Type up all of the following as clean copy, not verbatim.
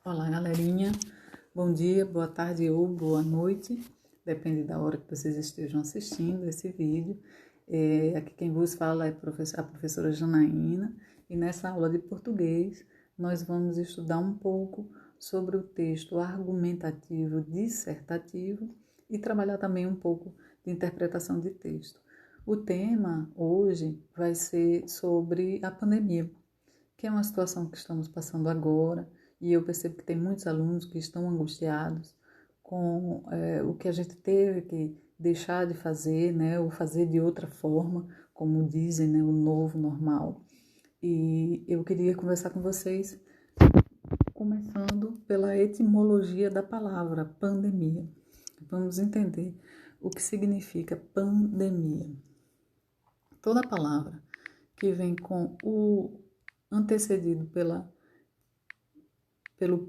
Olá, galerinha. Bom dia, boa tarde ou boa noite. Depende da hora que vocês estejam assistindo esse vídeo. Aqui quem vos fala é a professora Janaína. E nessa aula de português, nós vamos estudar um pouco sobre o texto argumentativo dissertativo e trabalhar também um pouco de interpretação de texto. O tema hoje vai ser sobre a pandemia, que é uma situação que estamos passando agora, e eu percebo que tem muitos alunos que estão angustiados com o que a gente teve que deixar de fazer, né, ou fazer de outra forma, como dizem, né, o novo normal. E eu queria conversar com vocês, começando pela etimologia da palavra pandemia. Vamos entender o que significa pandemia. Toda palavra que vem com o antecedido pelo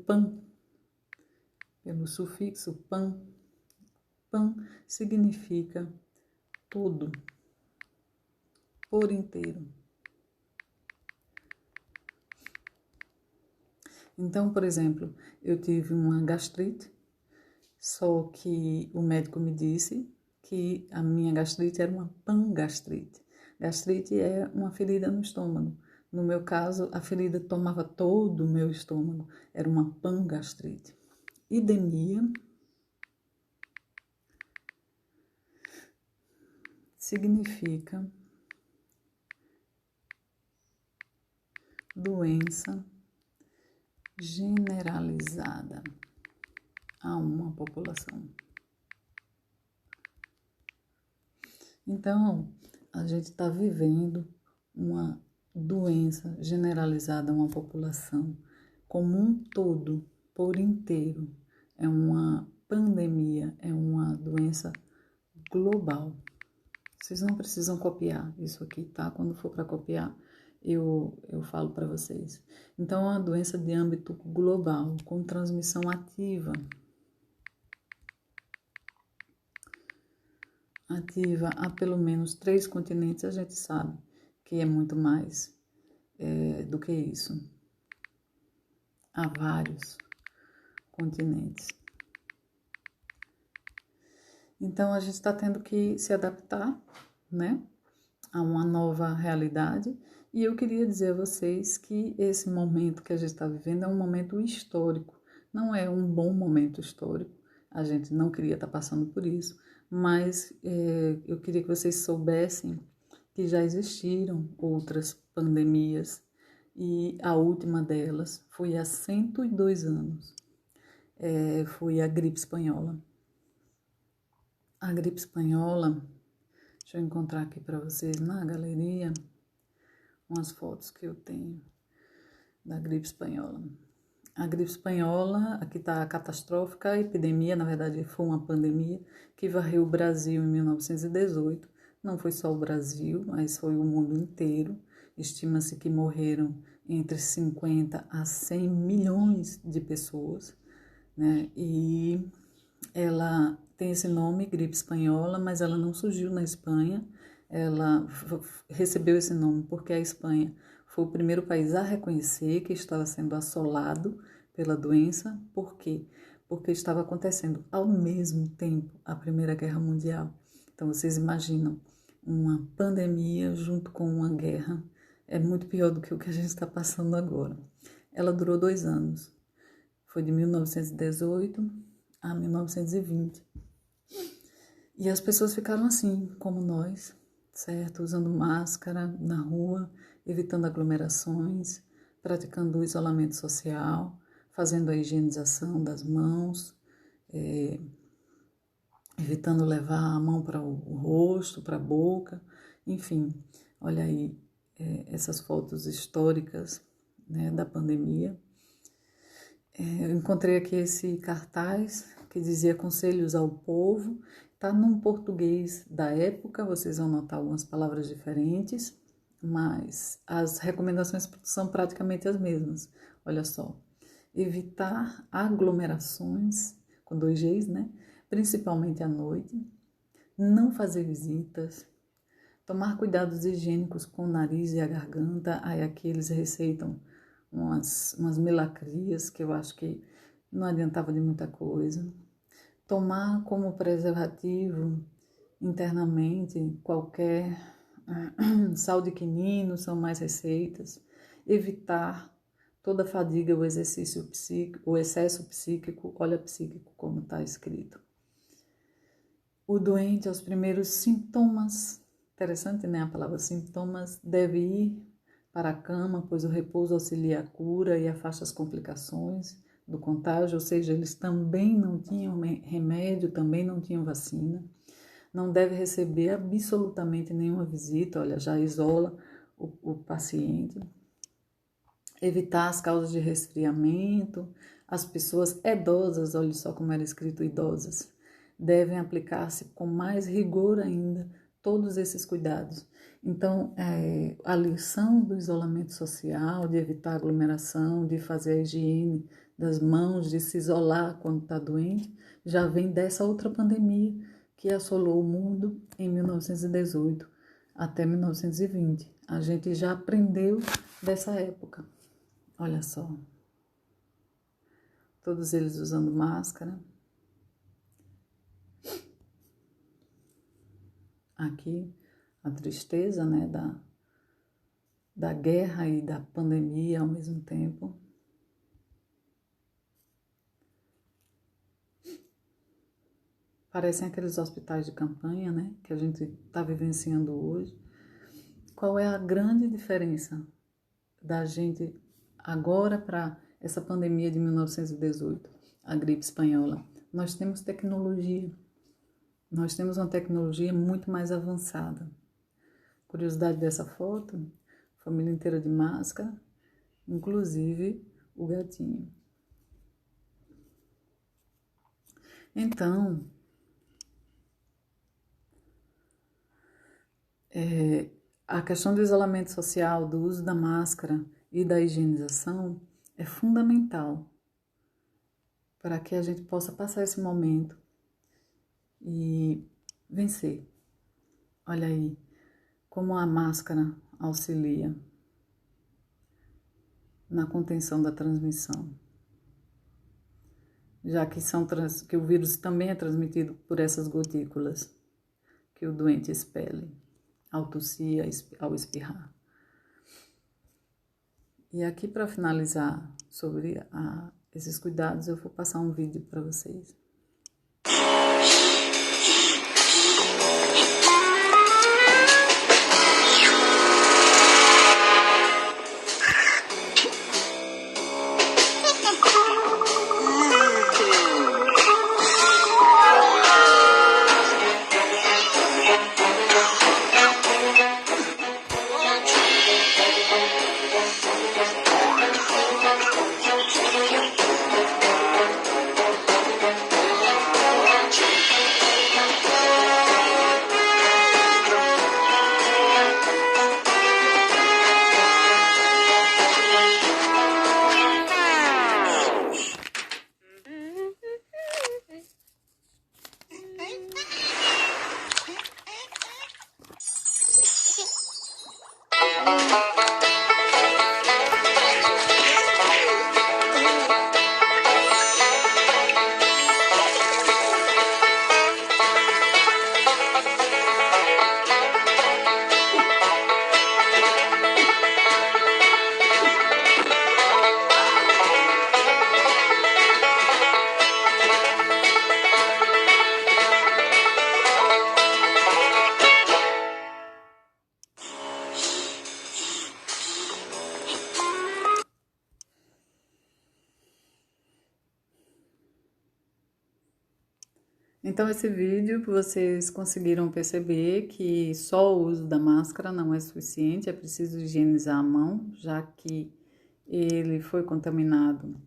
pan, pelo sufixo pan. Pan significa todo, por inteiro. Então, por exemplo, eu tive uma gastrite, só que o médico me disse que a minha gastrite era uma pangastrite. Gastrite é uma ferida no estômago. No meu caso, a ferida tomava todo o meu estômago. Era uma pangastrite. Idemia significa doença generalizada a uma população. Então, a gente está vivendo uma doença generalizada a uma população como um todo, por inteiro. É uma pandemia, é uma doença global. Vocês não precisam copiar isso aqui, tá? Quando for para copiar, eu falo para vocês. Então, é uma doença de âmbito global, com transmissão ativa. Ativa a pelo menos 3 continentes, a gente sabe que é muito mais do que isso. Há vários continentes. Então, a gente está tendo que se adaptar, né, a uma nova realidade. E eu queria dizer a vocês que esse momento que a gente está vivendo é um momento histórico. Não é um bom momento histórico. A gente não queria estar passando por isso. Mas eu queria que vocês soubessem que já existiram outras pandemias. E a última delas foi há 102 anos. Foi a gripe espanhola. A gripe espanhola, deixa eu encontrar aqui para vocês na galeria umas fotos que eu tenho da gripe espanhola. A gripe espanhola, aqui está a catastrófica a epidemia, na verdade foi uma pandemia que varreu o Brasil em 1918. Não foi só o Brasil, mas foi o mundo inteiro. Estima-se que morreram entre 50 a 100 milhões de pessoas, né? E ela tem esse nome, gripe espanhola, mas ela não surgiu na Espanha. Ela recebeu esse nome porque a Espanha foi o primeiro país a reconhecer que estava sendo assolado pela doença. Por quê? Porque estava acontecendo ao mesmo tempo a Primeira Guerra Mundial. Então, vocês imaginam uma pandemia junto com uma guerra. É muito pior do que o que a gente está passando agora. Ela durou 2 anos. Foi de 1918 a 1920. E as pessoas ficaram assim, como nós, certo? Usando máscara na rua, evitando aglomerações, praticando o isolamento social, fazendo a higienização das mãos, evitando levar a mão para o rosto, para a boca, enfim. Olha aí essas fotos históricas, né, da pandemia. Eu encontrei aqui esse cartaz que dizia Conselhos ao Povo. Está num português da época, vocês vão notar algumas palavras diferentes, mas as recomendações são praticamente as mesmas. Olha só, evitar aglomerações, com 2 Gs, né? Principalmente à noite, não fazer visitas, tomar cuidados higiênicos com o nariz e a garganta. Aí aqui eles receitam umas melacrias que eu acho que não adiantava de muita coisa. Tomar como preservativo internamente qualquer sal de quinino, são mais receitas. Evitar toda a fadiga, o exercício psíquico, o excesso psíquico, olha psíquico como está escrito. O doente, aos primeiros sintomas, interessante, né, a palavra sintomas, deve ir para a cama, pois o repouso auxilia a cura e afasta as complicações do contágio, ou seja, eles também não tinham remédio, também não tinham vacina. Não deve receber absolutamente nenhuma visita, olha, já isola o paciente. Evitar as causas de resfriamento. As pessoas idosas, olha só como era escrito idosas, devem aplicar-se com mais rigor ainda todos esses cuidados. Então, a lição do isolamento social, de evitar aglomeração, de fazer a higiene das mãos, de se isolar quando está doente, já vem dessa outra pandemia que assolou o mundo em 1918 até 1920. A gente já aprendeu dessa época. Olha só. Todos eles usando máscara. Aqui a tristeza, né, da guerra e da pandemia ao mesmo tempo. Parecem aqueles hospitais de campanha, né, que a gente está vivenciando hoje. Qual é a grande diferença da gente agora para essa pandemia de 1918, a gripe espanhola? Nós temos tecnologia. Nós temos uma tecnologia muito mais avançada. Curiosidade dessa foto, família inteira de máscara, inclusive o gatinho. Então, a questão do isolamento social, do uso da máscara e da higienização é fundamental para que a gente possa passar esse momento e vencer. Olha aí como a máscara auxilia na contenção da transmissão, já que o vírus também é transmitido por essas gotículas que o doente expele ao tossir, ao espirrar. E aqui, para finalizar sobre esses cuidados, eu vou passar um vídeo para vocês. Então, esse vídeo, vocês conseguiram perceber que só o uso da máscara não é suficiente, é preciso higienizar a mão, já que ele foi contaminado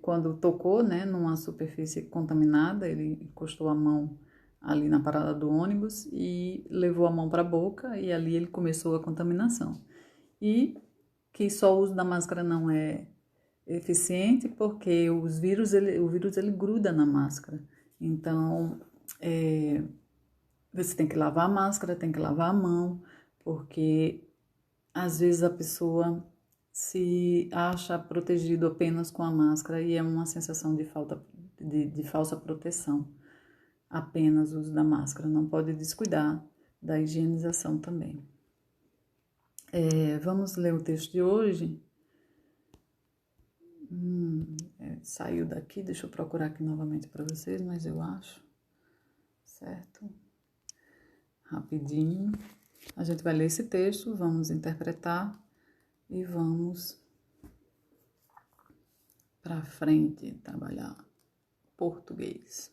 quando tocou, né, numa superfície contaminada, ele encostou a mão ali na parada do ônibus e levou a mão para a boca e ali ele começou a contaminação. E que só o uso da máscara não é eficiente porque o vírus ele gruda na máscara. Então, você tem que lavar a máscara, tem que lavar a mão, porque às vezes a pessoa se acha protegido apenas com a máscara e é uma sensação de falta de falsa proteção, apenas o uso da máscara. Não pode descuidar da higienização também. Vamos ler o texto de hoje. Saiu daqui, deixa eu procurar aqui novamente para vocês, mas eu acho, certo? Rapidinho. A gente vai ler esse texto, vamos interpretar e vamos para frente trabalhar português.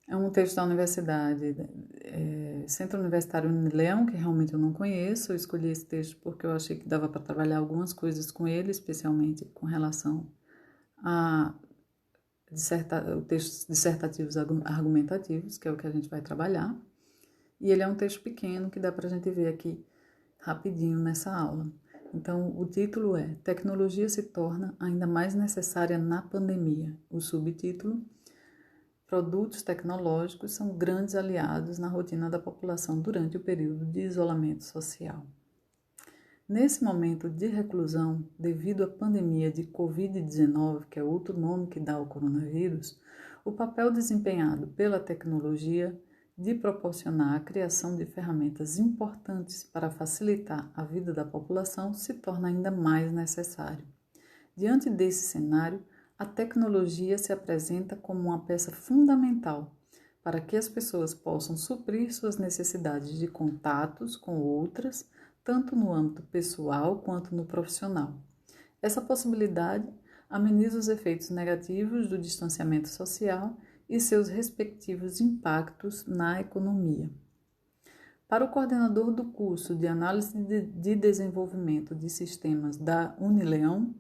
É um texto da Universidade, Centro Universitário Unileão, que realmente eu não conheço. Eu escolhi esse texto porque eu achei que dava para trabalhar algumas coisas com ele, especialmente com relação a textos dissertativos argumentativos, que é o que a gente vai trabalhar. E ele é um texto pequeno que dá para a gente ver aqui rapidinho nessa aula. Então, o título é Tecnologia se torna ainda mais necessária na pandemia. O subtítulo: Produtos tecnológicos são grandes aliados na rotina da população durante o período de isolamento social. Nesse momento de reclusão, devido à pandemia de Covid-19, que é outro nome que dá ao coronavírus, o papel desempenhado pela tecnologia de proporcionar a criação de ferramentas importantes para facilitar a vida da população se torna ainda mais necessário. Diante desse cenário, a tecnologia se apresenta como uma peça fundamental para que as pessoas possam suprir suas necessidades de contatos com outras, tanto no âmbito pessoal quanto no profissional. Essa possibilidade ameniza os efeitos negativos do distanciamento social e seus respectivos impactos na economia. Para o coordenador do curso de Análise de Desenvolvimento de Sistemas da Unileão,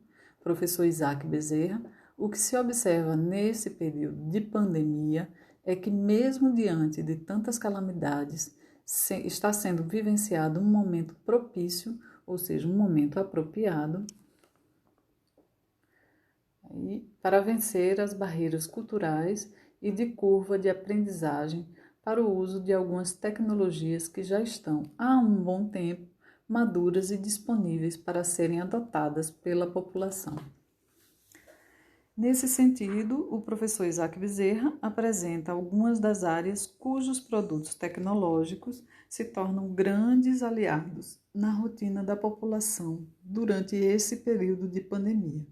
professor Isaac Bezerra, o que se observa nesse período de pandemia é que, mesmo diante de tantas calamidades, está sendo vivenciado um momento propício, ou seja, um momento apropriado, para vencer as barreiras culturais e de curva de aprendizagem para o uso de algumas tecnologias que já estão há um bom tempo maduras e disponíveis para serem adotadas pela população. Nesse sentido, o professor Isaac Bezerra apresenta algumas das áreas cujos produtos tecnológicos se tornam grandes aliados na rotina da população durante esse período de pandemia.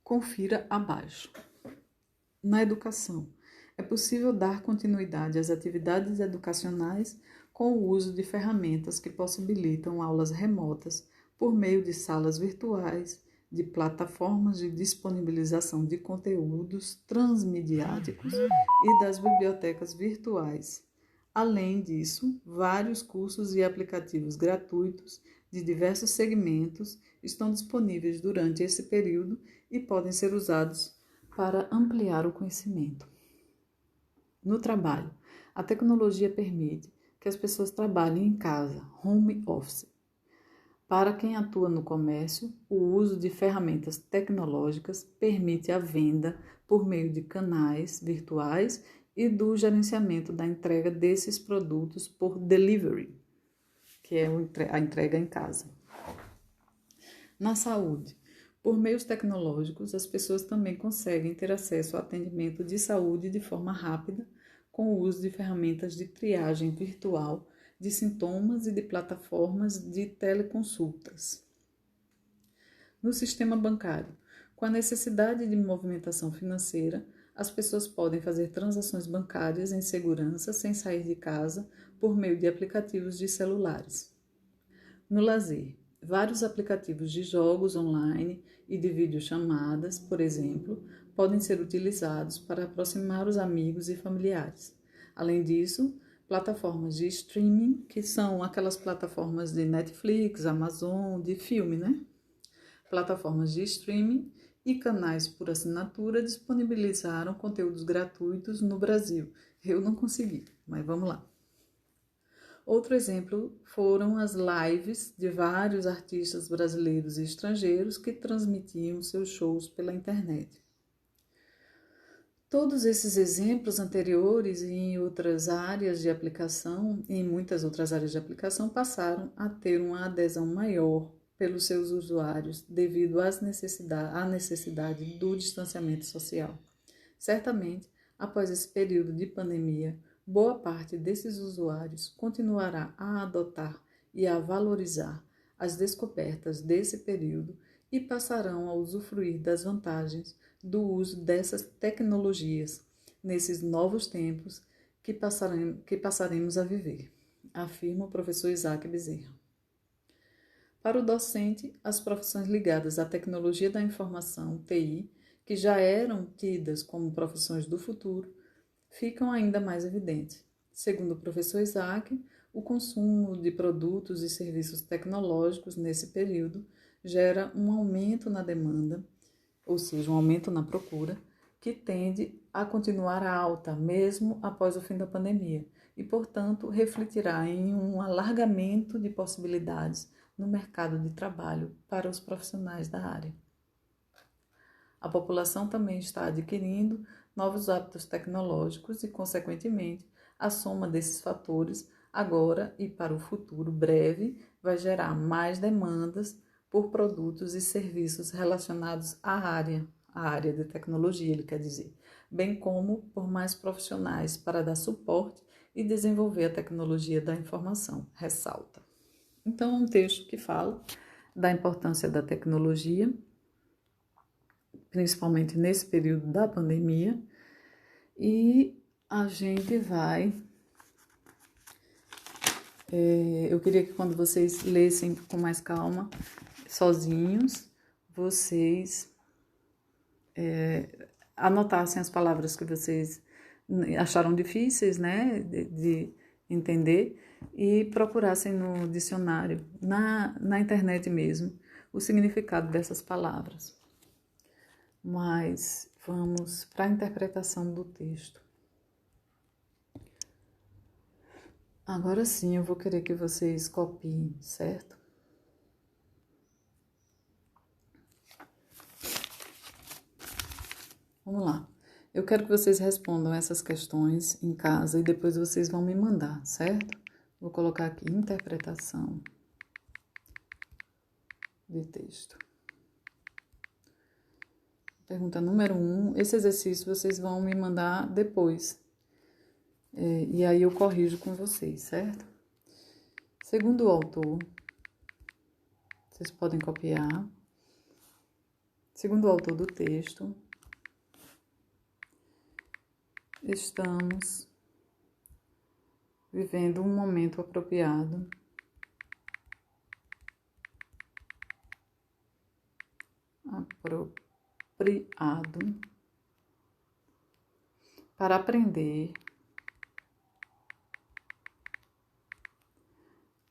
Confira abaixo. Na educação, é possível dar continuidade às atividades educacionais com o uso de ferramentas que possibilitam aulas remotas por meio de salas virtuais, de plataformas de disponibilização de conteúdos transmediáticos e das bibliotecas virtuais. Além disso, vários cursos e aplicativos gratuitos de diversos segmentos estão disponíveis durante esse período e podem ser usados para ampliar o conhecimento. No trabalho, a tecnologia permite que as pessoas trabalhem em casa, home office. Para quem atua no comércio, o uso de ferramentas tecnológicas permite a venda por meio de canais virtuais e do gerenciamento da entrega desses produtos por delivery, que é a entrega em casa. Na saúde, por meios tecnológicos, as pessoas também conseguem ter acesso ao atendimento de saúde de forma rápida, com o uso de ferramentas de triagem virtual de sintomas e de plataformas de teleconsultas. No sistema bancário, com a necessidade de movimentação financeira, as pessoas podem fazer transações bancárias em segurança sem sair de casa por meio de aplicativos de celulares. No lazer, vários aplicativos de jogos online e de videochamadas, por exemplo, podem ser utilizados para aproximar os amigos e familiares. Além disso, plataformas de streaming, que são aquelas plataformas de Netflix, Amazon, de filme, né? Plataformas de streaming e canais por assinatura disponibilizaram conteúdos gratuitos no Brasil. Eu não consegui, mas vamos lá. Outro exemplo foram as lives de vários artistas brasileiros e estrangeiros que transmitiam seus shows pela internet. Todos esses exemplos anteriores e em outras áreas de aplicação, e em muitas outras áreas de aplicação, passaram a ter uma adesão maior pelos seus usuários devido à necessidade do distanciamento social. Certamente, após esse período de pandemia, boa parte desses usuários continuará a adotar e a valorizar as descobertas desse período e passarão a usufruir das vantagens do uso dessas tecnologias nesses novos tempos que passaremos a viver, afirma o professor Isaac Bezerra. Para o docente, as profissões ligadas à tecnologia da informação, TI, que já eram tidas como profissões do futuro, ficam ainda mais evidentes. Segundo o professor Isaac, o consumo de produtos e serviços tecnológicos nesse período gera um aumento na demanda, ou seja, um aumento na procura, que tende a continuar alta mesmo após o fim da pandemia e, portanto, refletirá em um alargamento de possibilidades no mercado de trabalho para os profissionais da área. A população também está adquirindo novos hábitos tecnológicos e, consequentemente, a soma desses fatores, agora e para o futuro breve, vai gerar mais demandas por produtos e serviços relacionados à área de tecnologia, ele quer dizer, bem como por mais profissionais para dar suporte e desenvolver a tecnologia da informação, ressalta. Então, é um texto que fala da importância da tecnologia, principalmente nesse período da pandemia, e a gente vai... eu queria que quando vocês lessem com mais calma, sozinhos, vocês anotassem as palavras que vocês acharam difíceis, né, de entender, e procurassem no dicionário, na internet mesmo, o significado dessas palavras. Mas vamos para a interpretação do texto. Agora sim, eu vou querer que vocês copiem, certo? Vamos lá. Eu quero que vocês respondam essas questões em casa e depois vocês vão me mandar, certo? Vou colocar aqui interpretação de texto. Pergunta número 1. Esse exercício vocês vão me mandar depois. E aí eu corrijo com vocês, certo? Segundo o autor, vocês podem copiar. Segundo o autor do texto, estamos vivendo um momento apropriado para aprender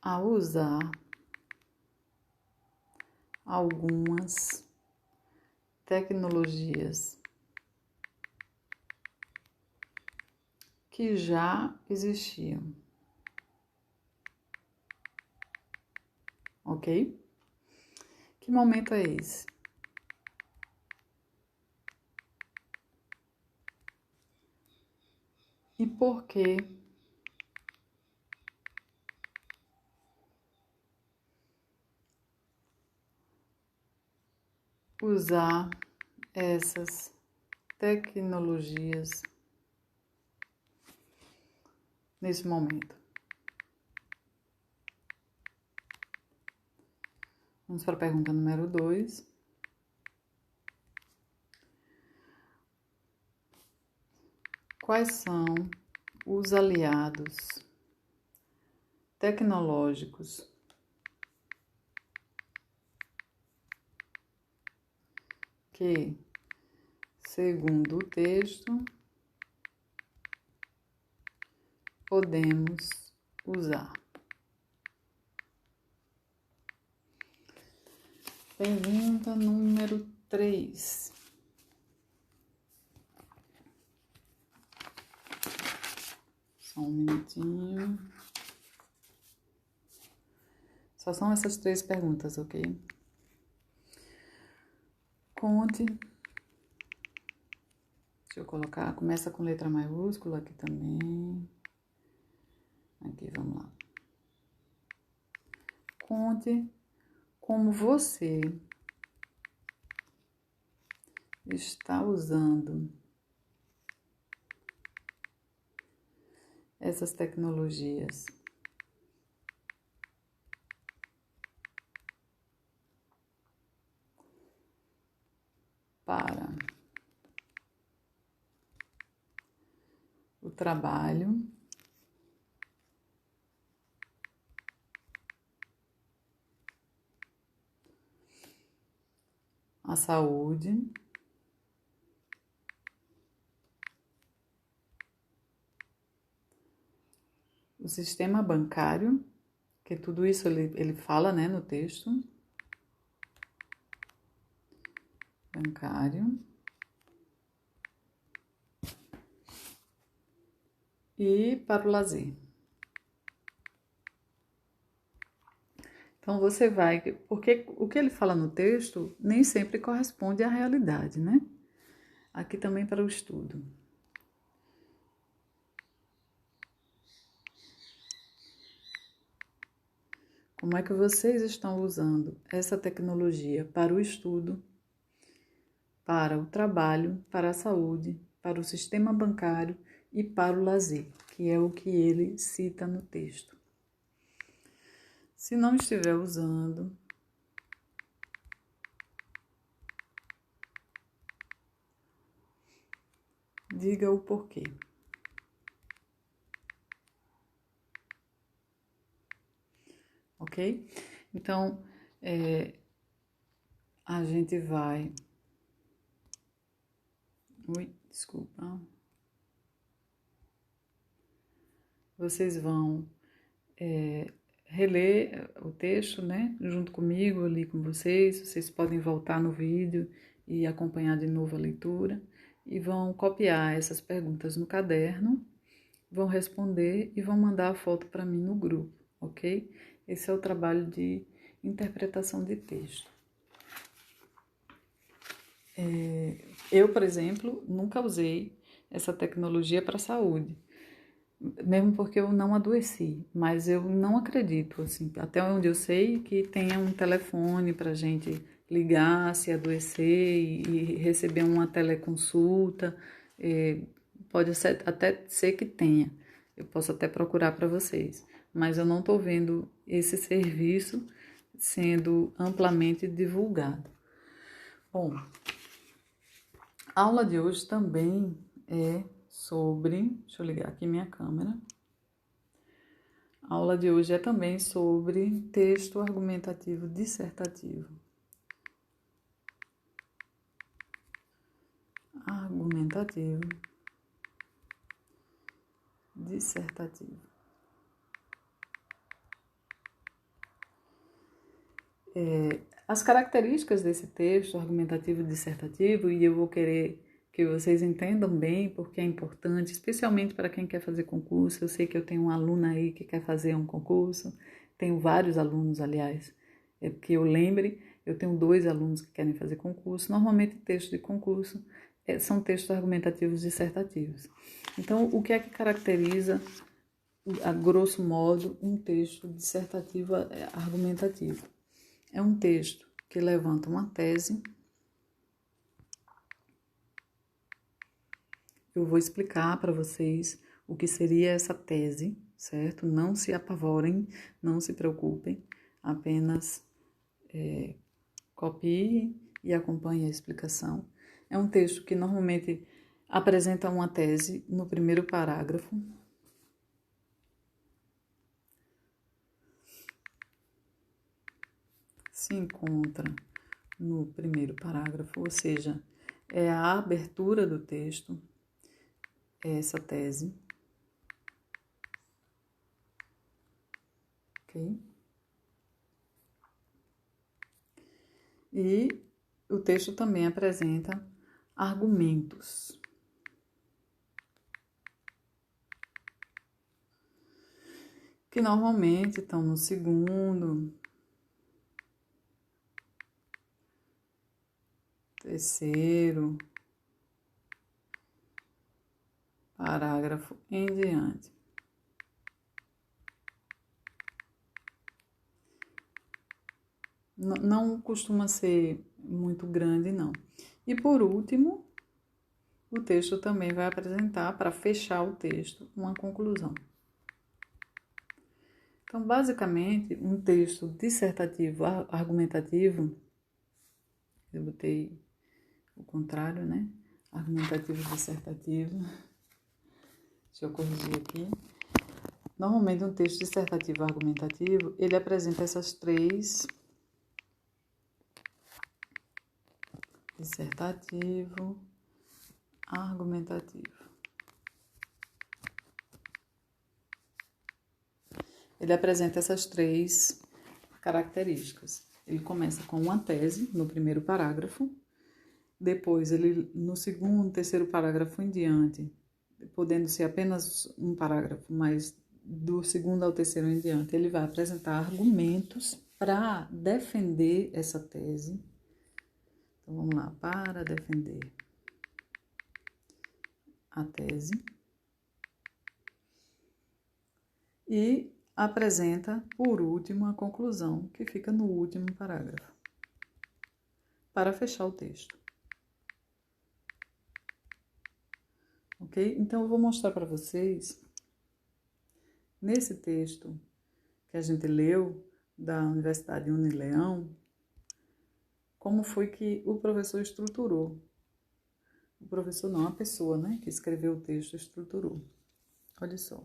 a usar algumas tecnologias que já existiam, ok? Que momento é esse? E por que usar essas tecnologias nesse momento? Vamos para a pergunta número 2. Quais são os aliados tecnológicos que, segundo o texto, podemos usar? Pergunta número 3. Só um minutinho. Só são essas 3 perguntas, ok? Conte. Deixa eu colocar. Começa com letra maiúscula aqui também. Aqui, vamos lá. Conte como você está usando essas tecnologias para o trabalho, a saúde, o sistema bancário, que tudo isso ele fala, né, no texto, bancário, e para o lazer. Então você vai, porque o que ele fala no texto nem sempre corresponde à realidade, né? Aqui também para o estudo. Como é que vocês estão usando essa tecnologia para o estudo, para o trabalho, para a saúde, para o sistema bancário e para o lazer, que é o que ele cita no texto. Se não estiver usando, diga o porquê. Ok? Então, a gente vai... Ui, desculpa. Vocês vão reler o texto, né? Junto comigo, ali com vocês. Vocês podem voltar no vídeo e acompanhar de novo a leitura. E vão copiar essas perguntas no caderno, vão responder e vão mandar a foto para mim no grupo, ok? Esse é o trabalho de interpretação de texto. Eu, por exemplo, nunca usei essa tecnologia para a saúde, mesmo porque eu não adoeci, mas eu não acredito, assim, até onde eu sei, que tenha um telefone para a gente ligar se adoecer e receber uma teleconsulta. Pode até ser que tenha, eu posso até procurar para vocês, mas eu não estou vendo esse serviço sendo amplamente divulgado. Bom, a aula de hoje também é sobre... Deixa eu ligar aqui minha câmera. A aula de hoje é também sobre texto argumentativo dissertativo. Argumentativo dissertativo. As características desse texto argumentativo dissertativo, e eu vou querer que vocês entendam bem, porque é importante, especialmente para quem quer fazer concurso. Eu sei que eu tenho uma aluna aí que quer fazer um concurso, tenho vários alunos, aliás, que eu lembre, eu tenho 2 alunos que querem fazer concurso. Normalmente, textos de concurso são textos argumentativos dissertativos. Então, o que é que caracteriza, a grosso modo, um texto dissertativo argumentativo? É um texto que levanta uma tese. Eu vou explicar para vocês o que seria essa tese, certo? Não se apavorem, não se preocupem, apenas copiem e acompanhem a explicação. É um texto que normalmente apresenta uma tese no primeiro parágrafo. Se encontra no primeiro parágrafo, ou seja, é a abertura do texto, é essa tese. Ok? E o texto também apresenta argumentos. Que normalmente estão no segundo, terceiro parágrafo em diante. Não costuma ser muito grande, não. E por último, o texto também vai apresentar, para fechar o texto, uma conclusão. Então, basicamente, um texto dissertativo argumentativo, eu botei o contrário, né? Argumentativo dissertativo. Deixa eu corrigir aqui. Normalmente, um texto dissertativo argumentativo, ele apresenta essas três: dissertativo, argumentativo. Ele apresenta essas três características. Ele começa com uma tese no primeiro parágrafo, depois ele no segundo, terceiro parágrafo em diante, podendo ser apenas um parágrafo, mas do segundo ao terceiro em diante, ele vai apresentar argumentos para defender essa tese. Então vamos lá, para defender a tese. E apresenta, por último, a conclusão, que fica no último parágrafo, para fechar o texto. Ok? Então, eu vou mostrar para vocês, nesse texto que a gente leu, da Universidade Unileão, como foi que o professor estruturou. O professor não, a pessoa, né, que escreveu o texto estruturou. Olha só.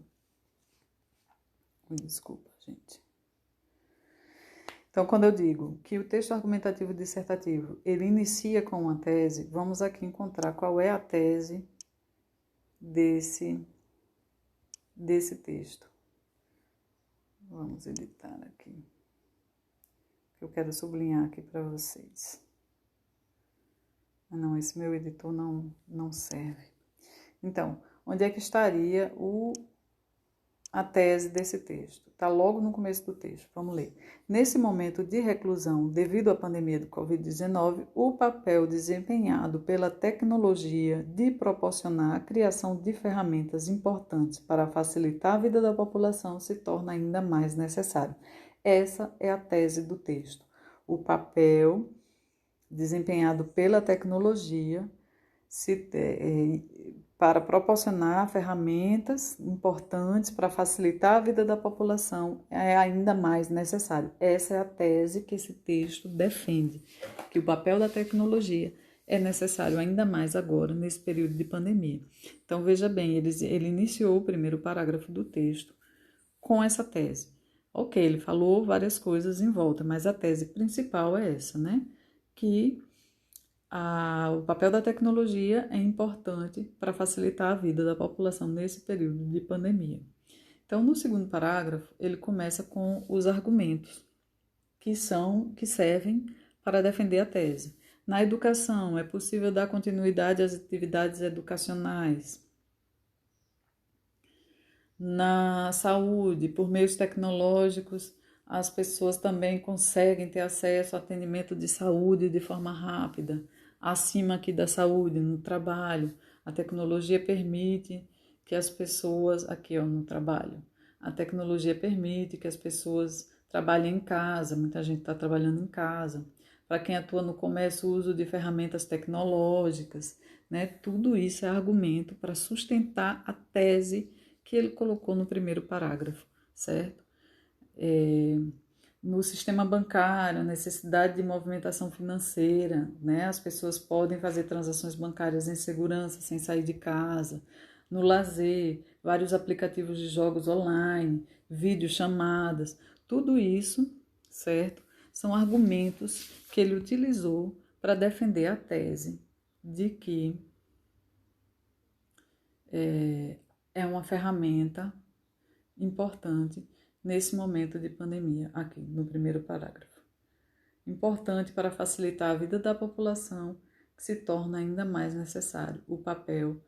Desculpa, gente. Então, quando eu digo que o texto argumentativo dissertativo, ele inicia com uma tese, vamos aqui encontrar qual é a tese desse texto. Vamos editar aqui. Eu quero sublinhar aqui para vocês. Não, esse meu editor não serve. Então, onde é que estaria a tese desse texto? Está logo no começo do texto. Vamos ler. Nesse momento de reclusão, devido à pandemia do Covid-19, o papel desempenhado pela tecnologia de proporcionar a criação de ferramentas importantes para facilitar a vida da população se torna ainda mais necessário. Essa é a tese do texto. O papel desempenhado pela tecnologia para proporcionar ferramentas importantes para facilitar a vida da população é ainda mais necessário. Essa é a tese que esse texto defende, que o papel da tecnologia é necessário ainda mais agora, nesse período de pandemia. Então, veja bem, ele iniciou o primeiro parágrafo do texto com essa tese. Ok, ele falou várias coisas em volta, mas a tese principal é essa, né? Que o papel da tecnologia é importante para facilitar a vida da população nesse período de pandemia. Então, no segundo parágrafo, ele começa com os argumentos que servem para defender a tese. Na educação, é possível dar continuidade às atividades educacionais. Na saúde, por meios tecnológicos, as pessoas também conseguem ter acesso a atendimento de saúde de forma rápida. Acima aqui da saúde, no trabalho, a tecnologia permite que as pessoas, aqui ó, no trabalho, a tecnologia permite que as pessoas trabalhem em casa, muita gente está trabalhando em casa. Para quem atua no comércio, o uso de ferramentas tecnológicas, né? Tudo isso é argumento para sustentar a tese que ele colocou no primeiro parágrafo, certo? No sistema bancário, a necessidade de movimentação financeira, né? As pessoas podem fazer transações bancárias em segurança, sem sair de casa. No lazer, vários aplicativos de jogos online, videochamadas, tudo isso, certo? São argumentos que ele utilizou para defender a tese de que é uma ferramenta importante nesse momento de pandemia, aqui no primeiro parágrafo. Importante para facilitar a vida da população, que se torna ainda mais necessário o papel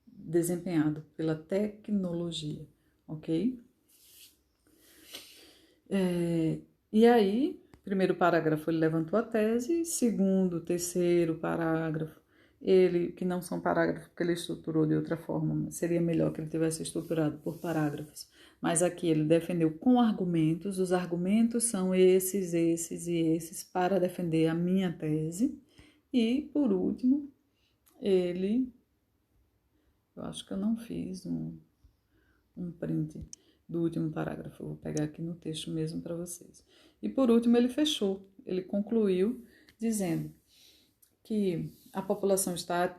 desempenhado pela tecnologia, ok? E aí, primeiro parágrafo ele levantou a tese, segundo, terceiro parágrafo que não são parágrafos, porque ele estruturou de outra forma, seria melhor que ele tivesse estruturado por parágrafos. Mas aqui ele defendeu com argumentos, os argumentos são esses, esses e esses, para defender a minha tese. E, por último, eu acho que eu não fiz um print do último parágrafo, eu vou pegar aqui no texto mesmo para vocês. E, por último, ele fechou, ele concluiu dizendo que a população está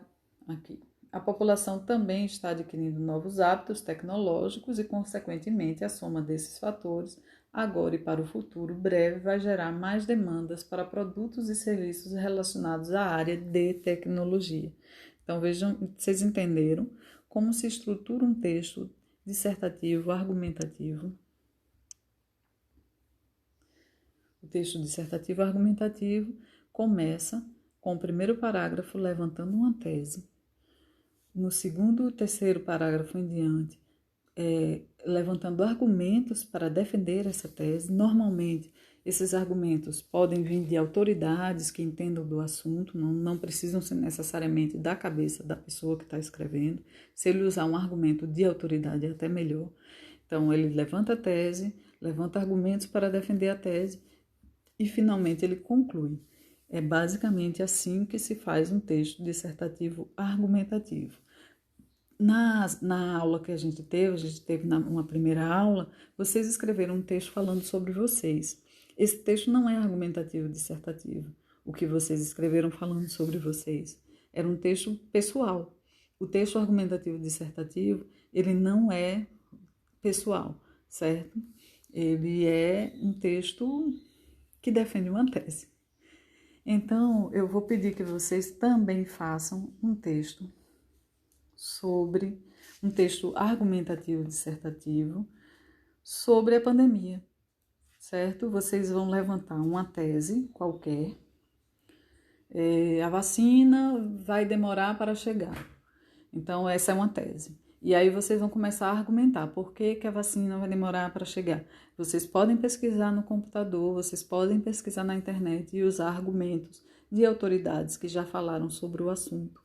aqui. A população também está adquirindo novos hábitos tecnológicos e, consequentemente, a soma desses fatores, agora e para o futuro breve, vai gerar mais demandas para produtos e serviços relacionados à área de tecnologia. Então, vejam, vocês entenderam como se estrutura um texto dissertativo, argumentativo. O texto dissertativo argumentativo começa com o primeiro parágrafo levantando uma tese. No segundo e terceiro parágrafo em diante, levantando argumentos para defender essa tese. Normalmente, esses argumentos podem vir de autoridades que entendam do assunto, não precisam ser necessariamente da cabeça da pessoa que está escrevendo. Se ele usar um argumento de autoridade, é até melhor. Então, ele levanta a tese, levanta argumentos para defender a tese e, finalmente, ele conclui. É basicamente assim que se faz um texto dissertativo argumentativo. Na aula que a gente teve uma primeira aula, vocês escreveram um texto falando sobre vocês. Esse texto não é argumentativo dissertativo, o que vocês escreveram falando sobre vocês. Era um texto pessoal. O texto argumentativo dissertativo, ele não é pessoal, certo? Ele é um texto que defende uma tese. Então, eu vou pedir que vocês também façam um texto argumentativo dissertativo sobre a pandemia, certo? Vocês vão levantar uma tese qualquer. A vacina vai demorar para chegar. Então, essa é uma tese. E aí vocês vão começar a argumentar por que a vacina vai demorar para chegar. Vocês podem pesquisar no computador, vocês podem pesquisar na internet e usar argumentos de autoridades que já falaram sobre o assunto.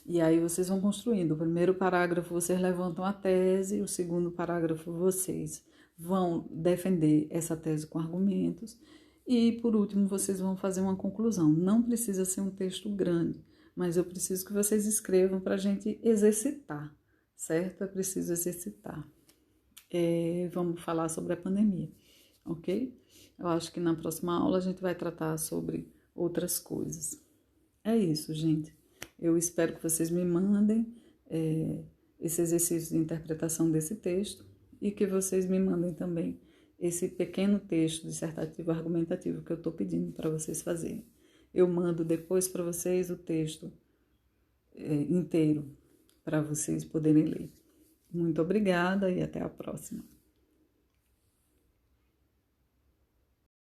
E aí vocês vão construindo. O primeiro parágrafo vocês levantam a tese, o segundo parágrafo vocês vão defender essa tese com argumentos e, por último, vocês vão fazer uma conclusão. Não precisa ser um texto grande, mas eu preciso que vocês escrevam para a gente exercitar, certo? É preciso exercitar. Vamos falar sobre a pandemia, ok? Eu acho que na próxima aula a gente vai tratar sobre outras coisas. É isso, gente. Eu espero que vocês me mandem esse exercício de interpretação desse texto e que vocês me mandem também esse pequeno texto dissertativo argumentativo que eu estou pedindo para vocês fazerem. Eu mando depois para vocês o texto inteiro para vocês poderem ler. Muito obrigada e até a próxima.